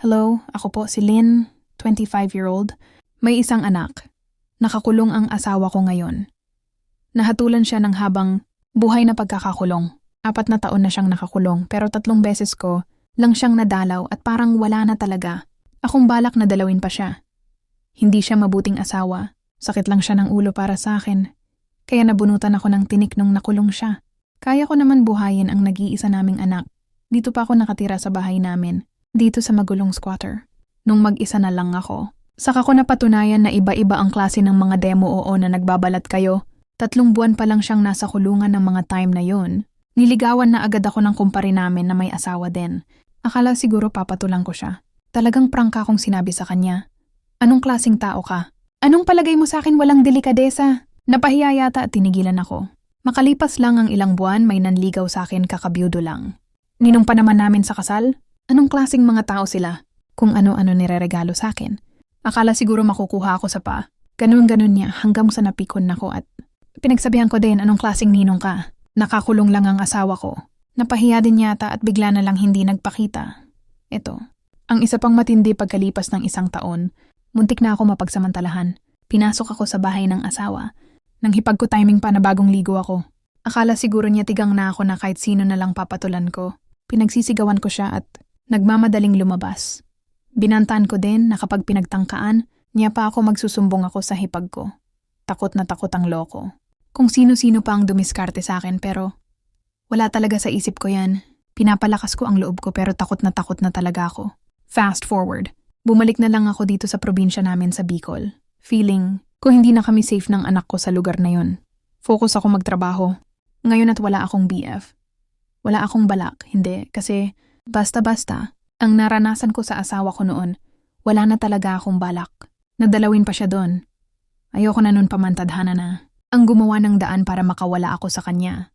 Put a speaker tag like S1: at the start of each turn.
S1: Hello, ako po si Lynn, 25-year-old. May isang anak. Nakakulong ang asawa ko ngayon. Nahatulan siya ng habang buhay na pagkakakulong. 4 na taon na siyang nakakulong pero 3 beses ko lang siyang nadalaw at parang wala na talaga. Akong balak na dalawin pa siya. Hindi siya mabuting asawa. Sakit lang siya ng ulo para sa akin. Kaya nabunutan ako ng tinik nung nakulong siya. Kaya ko naman buhayin ang nag-iisa naming anak. Dito pa ako nakatira sa bahay namin. Dito sa magulong squatter. Nung mag-isa na lang ako. Saka ko napatunayan na iba-iba ang klase ng mga demo oo na nagbabalat kayo. 3 buwan pa lang siyang nasa kulungan ng mga time na yon. Niligawan na agad ako ng kumpare namin na may asawa din. Akala siguro papatulang ko siya. Talagang prangka akong sinabi sa kanya. Anong klaseng tao ka? Anong palagay mo sa akin walang delikadesa? Napahiya yata at tinigilan ako. Makalipas lang ang ilang buwan may nanligaw sa akin kakabiyudo lang. Ninong pa naman namin sa kasal? Anong klaseng mga tao sila? Kung ano-ano nireregalo sa akin. Akala siguro makukuha ako sa pa. Ganun-ganun niya hanggang sa napikon ako at pinagsabihan ko din anong klaseng ninong ka. Nakakulong lang ang asawa ko. Napahiya din yata at bigla na lang hindi nagpakita. Ito. Ang isa pang matindi pagkalipas ng 1 taon, muntik na ako mapagsamantalahan. Pinasok ako sa bahay ng asawa. Nang hipag ko timing pa na bagong ligo ako. Akala siguro niya tigang na ako na kahit sino na lang papatulan ko. Pinagsisigawan ko siya at nagmamadaling lumabas. Binantaan ko din na kapag pinagtangkaan, niya pa ako magsusumbong ako sa hipag ko. Takot na takot ang loko. Kung sino-sino pa ang dumiskarte sa akin pero wala talaga sa isip ko yan. Pinapalakas ko ang loob ko pero takot na talaga ako. Fast forward. Bumalik na lang ako dito sa probinsya namin sa Bicol. Feeling ko hindi na kami safe ng anak ko sa lugar na yon. Focus ako magtrabaho. Ngayon at wala akong BF. Wala akong balak, hindi. Kasi basta-basta, ang naranasan ko sa asawa ko noon, wala na talaga akong balak. Nadalawin pa siya doon. Ayoko na nun pamantadhana na. Ang gumawa ng daan para makawala ako sa kanya.